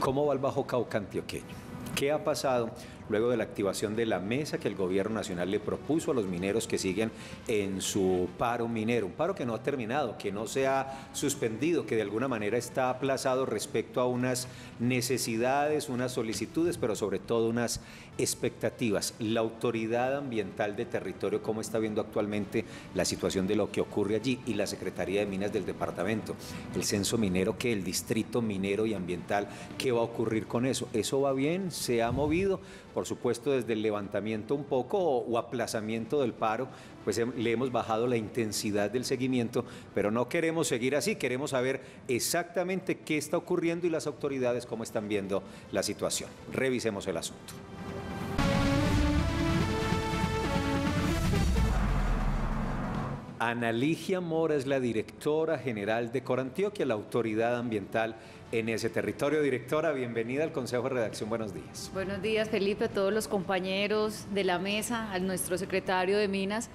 ¿Cómo va el Bajo Cauca antioqueño? ¿Qué ha pasado luego de la activación de la mesa que el gobierno nacional le propuso a los mineros que siguen en su paro minero? Un paro que no ha terminado, que no se ha suspendido, que de alguna manera está aplazado respecto a unas necesidades, unas solicitudes, pero sobre todo unas expectativas. La autoridad ambiental de territorio, ¿cómo está viendo actualmente la situación de lo que ocurre allí? Y la Secretaría de Minas del departamento, el censo minero, ¿qué? El distrito minero y ambiental, ¿qué va a ocurrir con eso? ¿Eso va bien? ¿Se ha movido? Por supuesto, desde el levantamiento un poco o aplazamiento del paro, pues le hemos bajado la intensidad del seguimiento, pero no queremos seguir así, queremos saber exactamente qué está ocurriendo y las autoridades cómo están viendo la situación. Revisemos el asunto. Ana Ligia Mora es la directora general de Corantioquia, la autoridad ambiental en ese territorio. Directora, bienvenida al Consejo de Redacción, buenos días. Buenos días, Felipe, a todos los compañeros de la mesa, a nuestro secretario de Minas.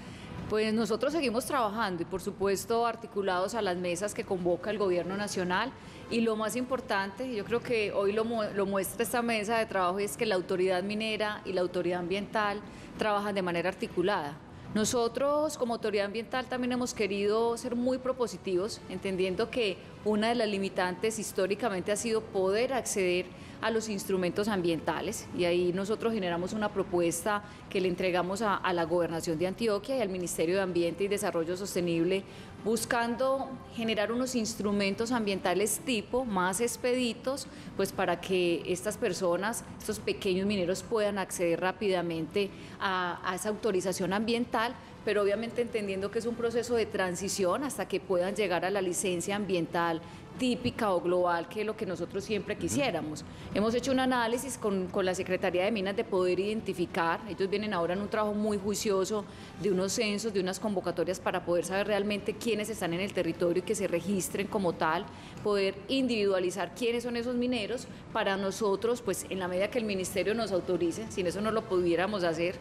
Pues nosotros seguimos trabajando y por supuesto articulados a las mesas que convoca el Gobierno Nacional, y lo más importante, yo creo que hoy lo muestra esta mesa de trabajo, es que la autoridad minera y la autoridad ambiental trabajan de manera articulada. Nosotros como autoridad ambiental también hemos querido ser muy propositivos, entendiendo que una de las limitantes históricamente ha sido poder acceder a los instrumentos ambientales, y ahí nosotros generamos una propuesta que le entregamos a la Gobernación de Antioquia y al Ministerio de Ambiente y Desarrollo Sostenible, buscando generar unos instrumentos ambientales tipo más expeditos, pues para que estas personas, estos pequeños mineros puedan acceder rápidamente a esa autorización ambiental, pero obviamente entendiendo que es un proceso de transición hasta que puedan llegar a la licencia ambiental típica o global, que es lo que nosotros siempre quisiéramos. Hemos hecho un análisis con la Secretaría de Minas de poder identificar, ellos vienen ahora en un trabajo muy juicioso de unos censos, de unas convocatorias para poder saber realmente quiénes están en el territorio y que se registren como tal, poder individualizar quiénes son esos mineros para nosotros, pues en la medida que el Ministerio nos autorice, sin eso no lo pudiéramos hacer,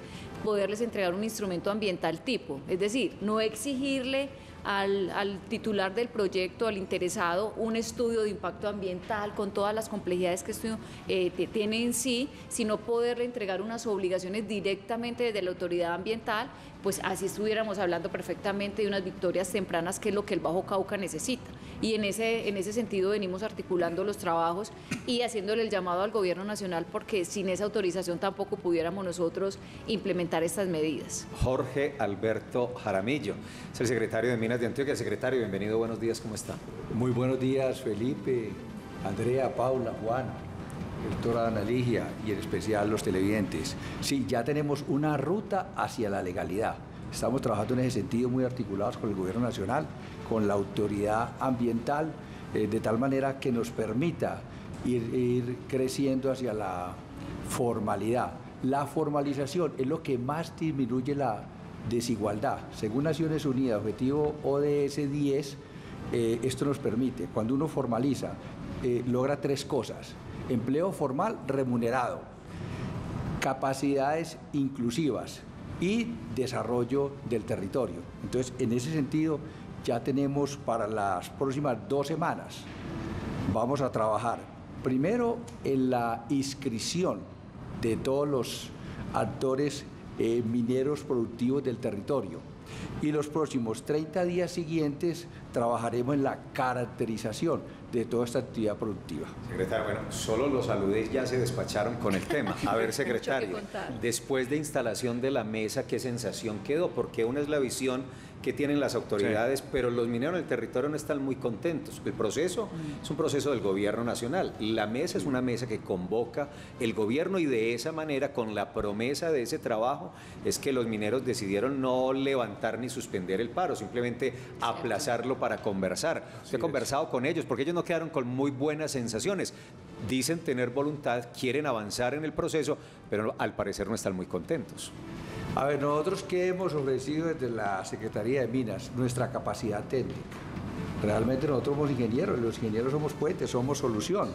poderles entregar un instrumento ambiental tipo, es decir, no exigirle al titular del proyecto, al interesado, un estudio de impacto ambiental con todas las complejidades que esto tiene en sí, sino poderle entregar unas obligaciones directamente desde la autoridad ambiental, pues así estuviéramos hablando perfectamente de unas victorias tempranas, que es lo que el Bajo Cauca necesita. Y en ese sentido venimos articulando los trabajos y haciéndole el llamado al Gobierno Nacional, porque sin esa autorización tampoco pudiéramos nosotros implementar estas medidas. Jorge Alberto Jaramillo es el secretario de Minas de Antioquia. Secretario, bienvenido, buenos días, ¿cómo está? Muy buenos días, Felipe, Andrea, Paula, Juan, doctora Ana Ligia y en especial los televidentes. Sí, ya tenemos una ruta hacia la legalidad. Estamos trabajando en ese sentido muy articulados con el Gobierno Nacional, con la autoridad ambiental, de tal manera que nos permita ir creciendo hacia la formalidad. La formalización es lo que más disminuye la desigualdad. Según Naciones Unidas, objetivo ODS 10, esto nos permite, cuando uno formaliza, logra tres cosas: empleo formal remunerado, capacidades inclusivas y desarrollo del territorio. Entonces, en ese sentido, ya tenemos para las próximas 2 semanas, vamos a trabajar primero en la inscripción de todos los actores mineros productivos del territorio, y los próximos 30 días siguientes trabajaremos en la caracterización de toda esta actividad productiva. Secretario, bueno, solo los saludé, ya se despacharon con el tema. A ver, secretario, después de instalación de la mesa, ¿qué sensación quedó? Porque una es la visión que tienen las autoridades, sí, pero los mineros del territorio no están muy contentos. El proceso es un proceso del Gobierno Nacional. La mesa es una mesa que convoca el gobierno, y de esa manera, con la promesa de ese trabajo, es que los mineros decidieron no levantar ni suspender el paro, simplemente aplazarlo para conversar. Usted ha conversado con ellos, porque ellos no quedaron con muy buenas sensaciones. Dicen tener voluntad, quieren avanzar en el proceso, pero al parecer no están muy contentos. A ver, nosotros que hemos ofrecido desde la Secretaría de Minas nuestra capacidad técnica. Realmente nosotros somos ingenieros, los ingenieros somos puentes, somos solución.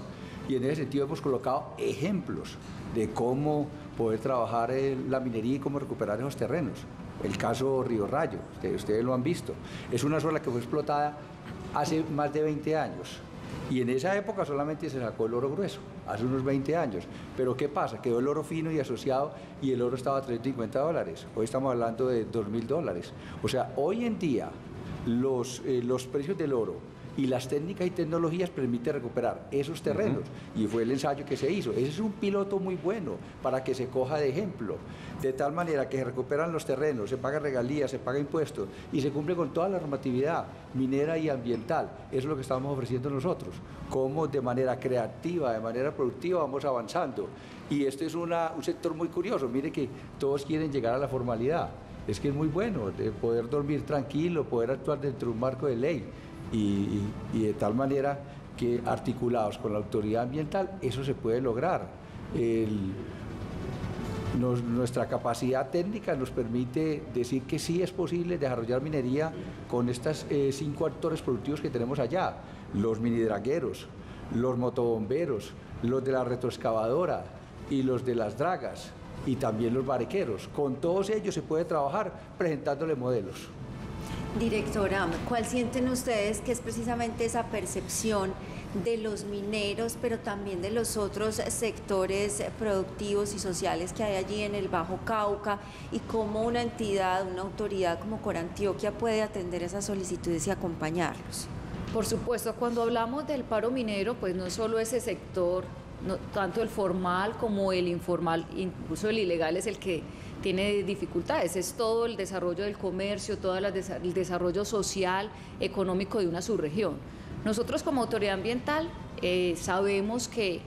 Y en ese sentido hemos colocado ejemplos de cómo poder trabajar en la minería y cómo recuperar esos terrenos. El caso Río Rayo, ustedes lo han visto. Es una zona que fue explotada hace más de 20 años. Y en esa época solamente se sacó el oro grueso, hace unos 20 años. Pero ¿qué pasa? Quedó el oro fino y asociado y el oro estaba a $350. Hoy estamos hablando de $2.000. O sea, hoy en día los precios del oro y las técnicas y tecnologías permiten recuperar esos terrenos. Y fue el ensayo que se hizo. Ese es un piloto muy bueno para que se coja de ejemplo. De tal manera que se recuperan los terrenos, se pagan regalías, se paga impuestos y se cumple con toda la normatividad minera y ambiental. Eso es lo que estamos ofreciendo nosotros. Cómo de manera creativa, de manera productiva vamos avanzando. Y este es un sector muy curioso. Mire que todos quieren llegar a la formalidad. Es que es muy bueno de poder dormir tranquilo, poder actuar dentro de un marco de ley. Y de tal manera que articulados con la autoridad ambiental eso se puede lograr. Nuestra capacidad técnica nos permite decir que sí es posible desarrollar minería con estos 5 actores productivos que tenemos allá: los minidragueros, los motobomberos, los de la retroexcavadora y los de las dragas, y también los barequeros. Con todos ellos se puede trabajar presentándole modelos. Directora, ¿cuál sienten ustedes que es precisamente esa percepción de los mineros, pero también de los otros sectores productivos y sociales que hay allí en el Bajo Cauca, y cómo una entidad, una autoridad como Corantioquia puede atender esas solicitudes y acompañarlos? Por supuesto, cuando hablamos del paro minero, pues no solo ese sector, no, tanto el formal como el informal, incluso el ilegal es el que tiene dificultades, es todo el desarrollo del comercio, todo el desarrollo social, económico de una subregión. Nosotros como autoridad ambiental sabemos que,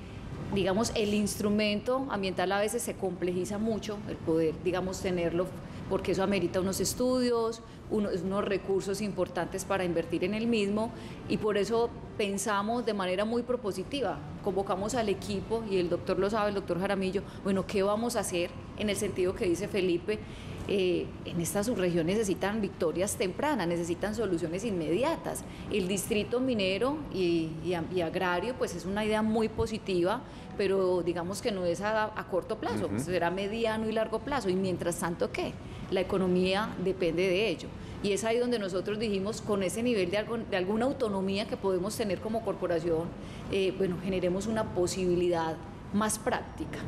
digamos, el instrumento ambiental a veces se complejiza mucho, el poder, digamos, tenerlo, porque eso amerita unos estudios, unos recursos importantes para invertir en el mismo, y por eso pensamos de manera muy propositiva, convocamos al equipo, y el doctor lo sabe, el doctor Jaramillo, bueno, ¿qué vamos a hacer? En el sentido que dice Felipe, en esta subregión necesitan victorias tempranas, necesitan soluciones inmediatas. El distrito minero y agrario pues es una idea muy positiva, pero digamos que no es a corto plazo, será mediano y largo plazo, y mientras tanto, ¿qué? La economía depende de ello. Y es ahí donde nosotros dijimos, con ese nivel de alguna autonomía que podemos tener como corporación, bueno, generemos una posibilidad más práctica,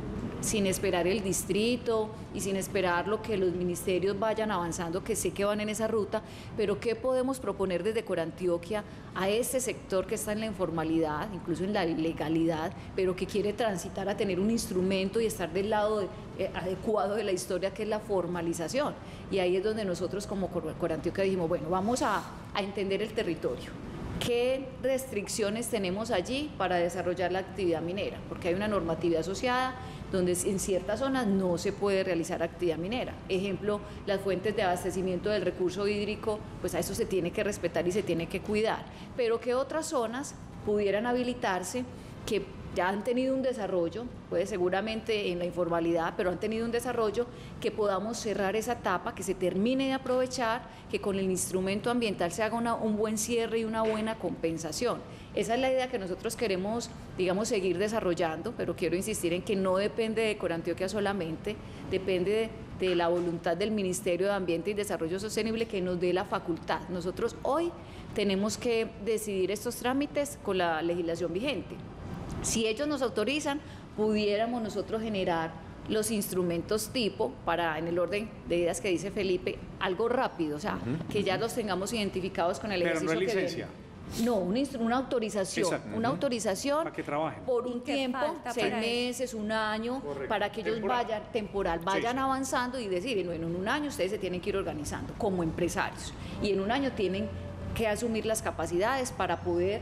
sin esperar el distrito y sin esperar lo que los ministerios vayan avanzando, que sé que van en esa ruta, pero ¿qué podemos proponer desde Corantioquia a este sector que está en la informalidad, incluso en la ilegalidad, pero que quiere transitar a tener un instrumento y estar del lado adecuado de la historia, que es la formalización? Y ahí es donde nosotros como Corantioquia dijimos, bueno, vamos a entender el territorio. ¿Qué restricciones tenemos allí para desarrollar la actividad minera? Porque hay una normatividad asociada donde en ciertas zonas no se puede realizar actividad minera. Ejemplo, las fuentes de abastecimiento del recurso hídrico, pues a eso se tiene que respetar y se tiene que cuidar. Pero que otras zonas pudieran habilitarse, que ya han tenido un desarrollo, pues seguramente en la informalidad, pero han tenido un desarrollo, que podamos cerrar esa etapa, que se termine de aprovechar, que con el instrumento ambiental se haga un buen cierre y una buena compensación. Esa es la idea que nosotros queremos, digamos, seguir desarrollando, pero quiero insistir en que no depende de Corantioquia solamente, depende de la voluntad del Ministerio de Ambiente y Desarrollo Sostenible, que nos dé la facultad. Nosotros hoy tenemos que decidir estos trámites con la legislación vigente. Si ellos nos autorizan, pudiéramos nosotros generar los instrumentos tipo para, en el orden de ideas que dice Felipe, algo rápido, o sea, que ya los tengamos identificados con el ejercicio. Pero no es licencia. No, una autorización. Exacto. Una autorización para que trabajen por un tiempo, 6 meses, un año, correcto, para que ellos vayan avanzando y decir, bueno, en un año ustedes se tienen que ir organizando como empresarios, y en un año tienen que asumir las capacidades para poder,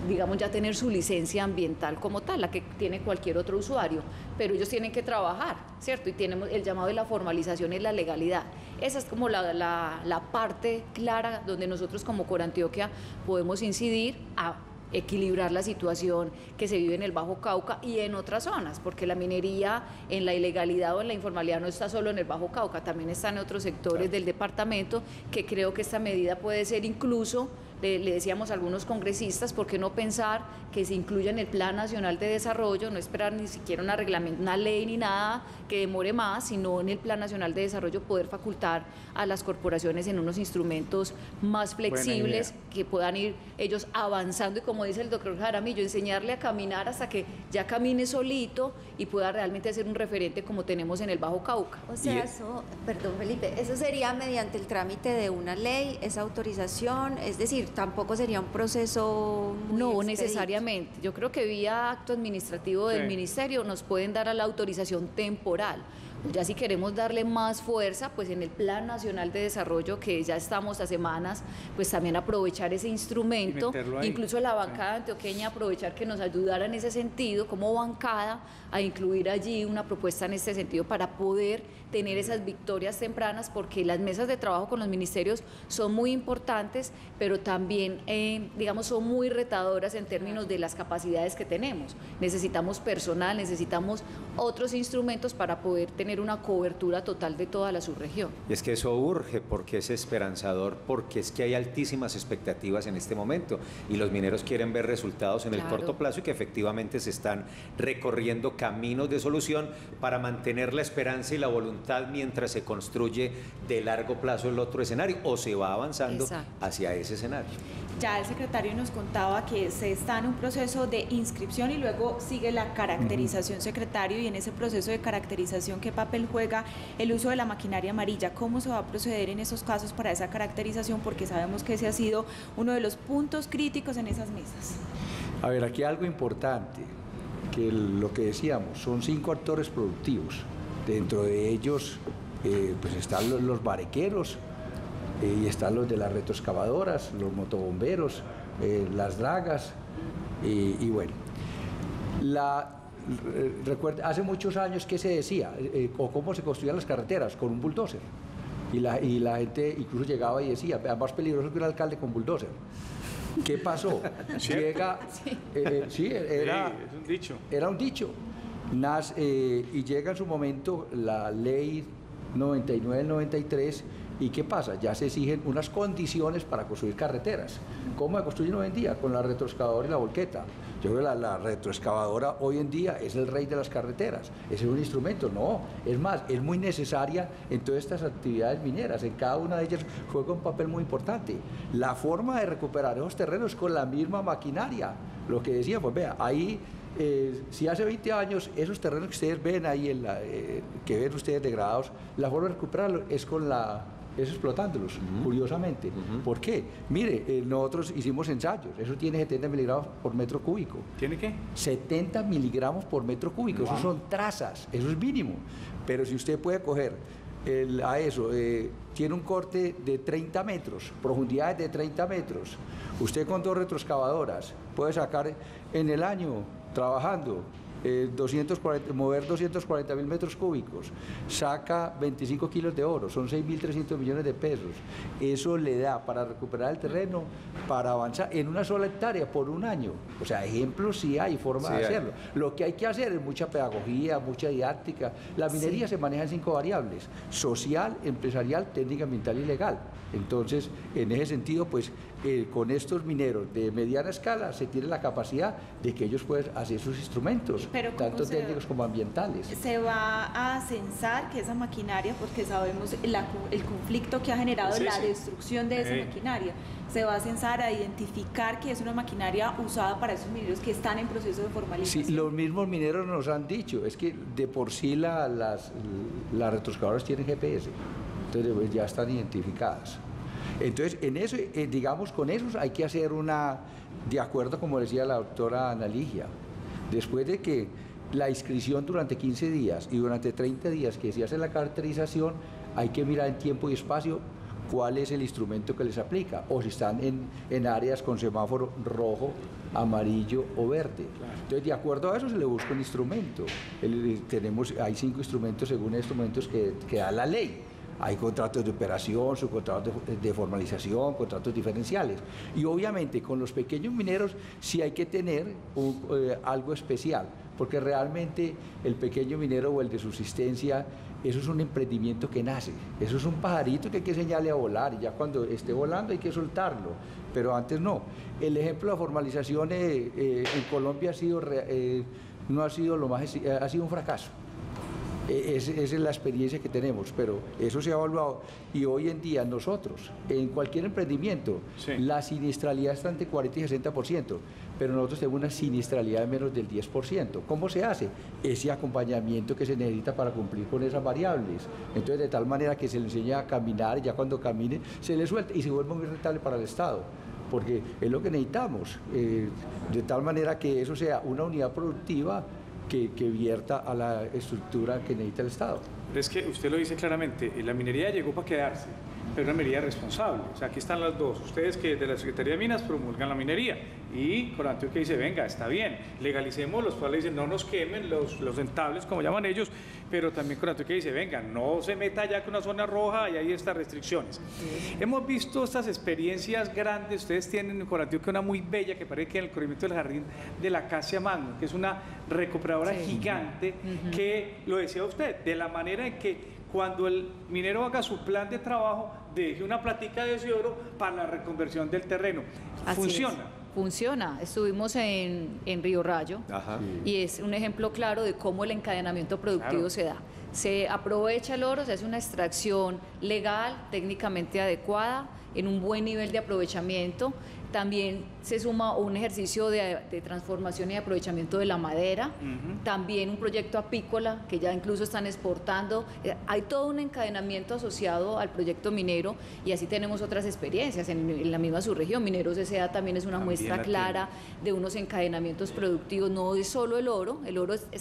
digamos, ya tener su licencia ambiental como tal, la que tiene cualquier otro usuario, pero ellos tienen que trabajar, ¿cierto? Y tenemos el llamado de la formalización y la legalidad. Esa es como la parte clara donde nosotros como Corantioquia podemos incidir a equilibrar la situación que se vive en el Bajo Cauca y en otras zonas, porque la minería en la ilegalidad o en la informalidad no está solo en el Bajo Cauca, también está en otros sectores del departamento, que creo que esta medida puede ser incluso le decíamos a algunos congresistas, ¿por qué no pensar que se incluya en el Plan Nacional de Desarrollo, no esperar ni siquiera una ley ni nada que demore más, sino en el Plan Nacional de Desarrollo poder facultar a las corporaciones en unos instrumentos más flexibles que puedan ir ellos avanzando y, como dice el doctor Jaramillo, enseñarle a caminar hasta que ya camine solito y pueda realmente ser un referente como tenemos en el Bajo Cauca. O sea, eso, perdón Felipe, eso sería mediante el trámite de una ley, esa autorización, es decir, tampoco sería un proceso muy No, expedito. necesariamente. Yo creo que vía acto administrativo del ministerio nos pueden dar a la autorización temporal. Ya si queremos darle más fuerza, pues en el Plan Nacional de Desarrollo, que ya estamos a semanas, pues también aprovechar ese instrumento, incluso la bancada antioqueña aprovechar que nos ayudara en ese sentido, como bancada, a incluir allí una propuesta en este sentido para poder tener esas victorias tempranas, porque las mesas de trabajo con los ministerios son muy importantes, pero también, digamos, son muy retadoras en términos de las capacidades que tenemos. Necesitamos personal, necesitamos otros instrumentos para poder tener una cobertura total de toda la subregión. Y es que eso urge, porque es esperanzador, porque es que hay altísimas expectativas en este momento y los mineros quieren ver resultados en el corto plazo y que efectivamente se están recorriendo caminos de solución para mantener la esperanza y la voluntad mientras se construye de largo plazo el otro escenario o se va avanzando hacia ese escenario. Ya el secretario nos contaba que se está en un proceso de inscripción y luego sigue la caracterización, secretario, y en ese proceso de caracterización, ¿qué papel juega el uso de la maquinaria amarilla? ¿Cómo se va a proceder en esos casos para esa caracterización? Porque sabemos que ese ha sido uno de los puntos críticos en esas mesas. A ver, aquí algo importante, que lo que decíamos, son 5 actores productivos. Dentro de ellos pues están los barequeros, y están los de las retroexcavadoras, los motobomberos, las dragas, y bueno. Recuerda, hace muchos años, ¿qué se decía? O cómo se construían las carreteras, con un bulldozer. Y la gente incluso llegaba y decía, más peligroso que un alcalde con bulldozer. ¿Qué pasó? Llega, es un dicho. Era un dicho. Y llega en su momento la ley 99 del 93, ¿y qué pasa? Ya se exigen unas condiciones para construir carreteras. ¿Cómo se construyen hoy en día? Con la retroexcavadora y la volqueta. Yo creo que la retroexcavadora hoy en día es el rey de las carreteras. Ese es un instrumento, no. Es más, es muy necesaria en todas estas actividades mineras. En cada una de ellas juega un papel muy importante. La forma de recuperar esos terrenos con la misma maquinaria. Lo que decía, pues vea, ahí... si hace 20 años esos terrenos que ustedes ven ahí, que ven ustedes degradados, la forma de recuperarlos es explotándolos, curiosamente. ¿Por qué? Mire, nosotros hicimos ensayos, eso tiene 70 miligramos por metro cúbico. ¿Tiene qué? 70 miligramos por metro cúbico, eso son trazas, eso es mínimo. Pero si usted puede coger tiene un corte de 30 metros, profundidades de 30 metros, usted con 2 retroexcavadoras puede sacar en el año trabajando mover 240.000 metros cúbicos, saca 25 kilos de oro, son 6.300 millones de pesos. Eso le da para recuperar el terreno, para avanzar en una sola hectárea por un año. O sea, ejemplos sí hay, forma de hacerlo. Lo que hay que hacer es mucha pedagogía, mucha didáctica. La minería se maneja en 5 variables: social, empresarial, técnica, ambiental y legal. Entonces, en ese sentido, pues, con estos mineros de mediana escala se tiene la capacidad de que ellos puedan hacer sus instrumentos, tanto técnicos como ambientales. ¿Se va a censar que esa maquinaria, porque sabemos el conflicto que ha generado la destrucción de esa maquinaria, se va a censar, a identificar que es una maquinaria usada para esos mineros que están en proceso de formalización? Sí, los mismos mineros nos han dicho, es que de por sí las retroexcavadoras tienen GPS, entonces pues, ya están identificadas. Entonces, en eso, digamos, con esos hay que hacer de acuerdo, como decía la doctora Ana Ligia, después de que la inscripción durante 15 días y durante 30 días que se hace la caracterización, hay que mirar en tiempo y espacio cuál es el instrumento que les aplica, o si están en áreas con semáforo rojo, amarillo o verde. Entonces, de acuerdo a eso se le busca un instrumento. Hay 5 instrumentos según instrumentos que da la ley. Hay contratos de operación, subcontratos de formalización, contratos diferenciales. Y obviamente con los pequeños mineros sí hay que tener algo especial, porque realmente el pequeño minero o el de subsistencia eso es un emprendimiento que nace, eso es un pajarito que hay que enseñarle a volar y ya cuando esté volando hay que soltarlo, pero antes no. El ejemplo de la formalización en Colombia no ha sido lo más, ha sido un fracaso. Esa es la experiencia que tenemos, pero eso se ha evaluado y hoy en día nosotros, en cualquier emprendimiento, la siniestralidad está entre 40 y 60%, pero nosotros tenemos una siniestralidad de menos del 10%. ¿Cómo se hace? Ese acompañamiento que se necesita para cumplir con esas variables. Entonces, de tal manera que se le enseña a caminar, ya cuando camine, se le suelta y se vuelve muy rentable para el Estado, porque es lo que necesitamos, de tal manera que eso sea una unidad productiva que vierta a la estructura que necesita el Estado. Pero es que usted lo dice claramente, la minería llegó para quedarse, pero una minería responsable. O sea, aquí están las dos. Ustedes que de la Secretaría de Minas promulgan la minería y Corantioquia dice, venga, está bien, legalicemos, los cuales dicen, no nos quemen los entables, como llaman ellos, pero también Corantioquia dice, venga, no se meta ya con una zona roja y hay estas restricciones. Hemos visto estas experiencias grandes. Ustedes tienen en Corantioquia una muy bella que parece que en el corrimiento del jardín de la Acacia Magno, que es una recuperadora gigante, que lo decía usted, de la manera en que cuando el minero haga su plan de trabajo, deje una platica de ese oro para la reconversión del terreno. Funciona. Funciona. Estuvimos en Río Rayo. Ajá. Y es un ejemplo claro de cómo el encadenamiento productivo se da. Se aprovecha el oro, se hace una extracción legal, técnicamente adecuada, en un buen nivel de aprovechamiento. También se suma un ejercicio de transformación y aprovechamiento de la madera, también un proyecto apícola que ya incluso están exportando. Hay todo un encadenamiento asociado al proyecto minero y así tenemos otras experiencias en la misma subregión. Mineros S.A. también es una muestra clara de unos encadenamientos productivos. No es solo el oro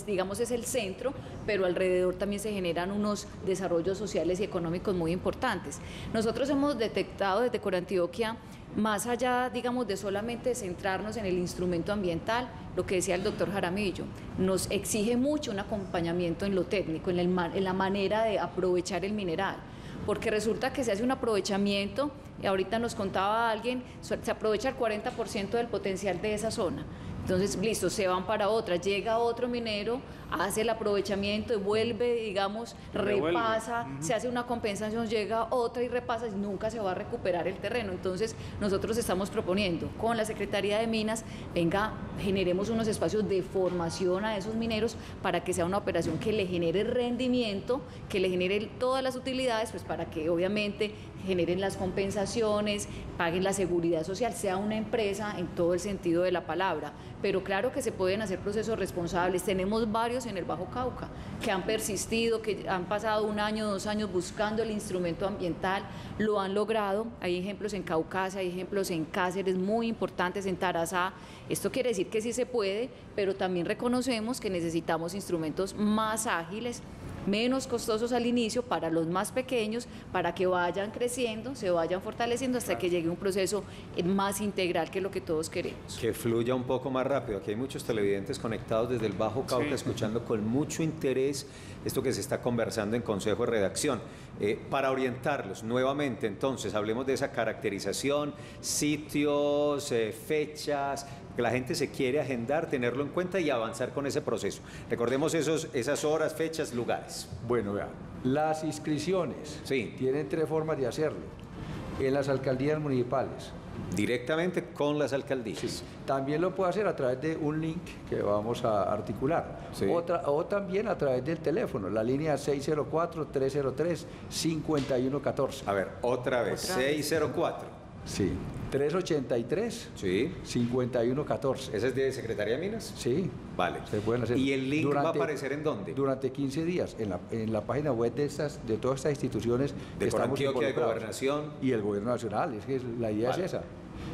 digamos es el centro, pero alrededor también se generan unos desarrollos sociales y económicos muy importantes. Nosotros hemos detectado desde Corantioquia, más allá, digamos, de solamente centrarnos en el instrumento ambiental, lo que decía el doctor Jaramillo, nos exige mucho un acompañamiento en lo técnico, en la manera de aprovechar el mineral, porque resulta que se hace un aprovechamiento, y ahorita nos contaba alguien, se aprovecha el 40% del potencial de esa zona. Entonces, listo, se van para otra, llega otro minero, hace el aprovechamiento y vuelve, digamos, repasa, se hace una compensación, llega otra y repasa, y nunca se va a recuperar el terreno. Entonces, nosotros estamos proponiendo con la Secretaría de Minas, venga, generemos unos espacios de formación a esos mineros para que sea una operación que le genere rendimiento, que le genere todas las utilidades, pues para que obviamente generen las compensaciones, paguen la seguridad social, sea una empresa en todo el sentido de la palabra. Pero claro que se pueden hacer procesos responsables. Tenemos varios en el Bajo Cauca que han persistido, que han pasado 1 año, 2 años buscando el instrumento ambiental, lo han logrado. Hay ejemplos en Caucasia, hay ejemplos en Cáceres muy importantes, en Tarazá. Esto quiere decir que sí se puede, pero también reconocemos que necesitamos instrumentos más ágiles, menos costosos al inicio para los más pequeños, para que vayan creciendo, se vayan fortaleciendo hasta que llegue un proceso más integral, que es lo que todos queremos. Que fluya un poco más rápido. Aquí hay muchos televidentes conectados desde el Bajo Cauca, escuchando con mucho interés esto que se está conversando en Consejo de Redacción. Para orientarlos nuevamente, entonces, hablemos de esa caracterización, sitios, fechas, que la gente se quiere agendar, tenerlo en cuenta y avanzar con ese proceso. Recordemos esas horas, fechas, lugares. Bueno, vean, las inscripciones tienen 3 formas de hacerlo. En las alcaldías municipales. Directamente con las alcaldías. Sí. También lo puede hacer a través de un link que vamos a articular. Sí. O también a través del teléfono, la línea 604-303-5114. A ver, otra vez, 604. Sí, 383 5114. ¿Ese es de Secretaría de Minas? Sí. Vale. Se pueden hacer. ¿Y el link va a aparecer en dónde? Durante 15 días, en la página web de todas estas instituciones. De Corantioquia, de Gobernación. Y el Gobierno Nacional, es que la idea es esa,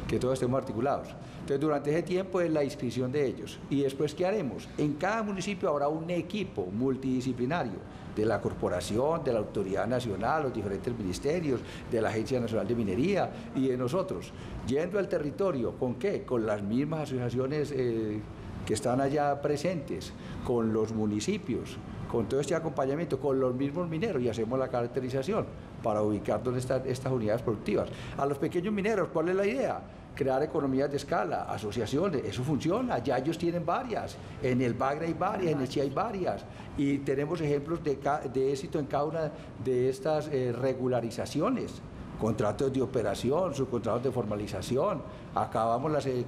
que todos estemos articulados. Entonces, durante ese tiempo es la inscripción de ellos. Y después, ¿qué haremos? En cada municipio habrá un equipo multidisciplinario de la corporación, de la autoridad nacional, los diferentes ministerios, de la Agencia Nacional de Minería y de nosotros, yendo al territorio. ¿Con qué? Con las mismas asociaciones que están allá presentes, con los municipios, con todo este acompañamiento, con los mismos mineros, y hacemos la caracterización para ubicar dónde están estas unidades productivas. A los pequeños mineros, ¿cuál es la idea? crear economías de escala, asociaciones, eso funciona, ya ellos tienen varias, en el Bagre hay varias, en el CHI hay varias, y tenemos ejemplos de éxito en cada una de estas regularizaciones, contratos de operación, subcontratos de formalización.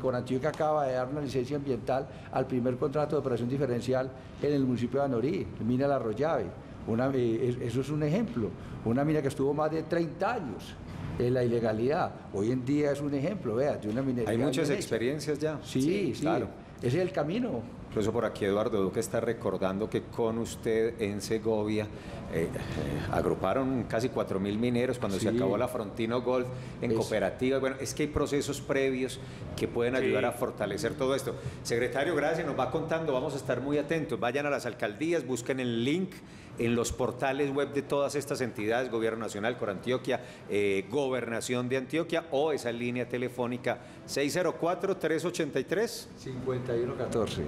Corantioquia acaba de dar una licencia ambiental al primer contrato de operación diferencial en el municipio de Anorí, mina La Arroyave. Eso es un ejemplo, una mina que estuvo más de 30 años en la ilegalidad, hoy en día es un ejemplo, vea, de una minería. Hay muchas experiencias ya. Sí, claro. Ese es el camino. Incluso por aquí Eduardo Duque está recordando que con usted en Segovia agruparon casi 4.000 mineros cuando se acabó la Frontino Gold en cooperativas. Bueno, es que hay procesos previos que pueden ayudar a fortalecer todo esto. Secretario, gracias, nos va contando, vamos a estar muy atentos. Vayan a las alcaldías, busquen el link en los portales web de todas estas entidades, Gobierno Nacional, Corantioquia, Gobernación de Antioquia, o esa línea telefónica 604-383-5114.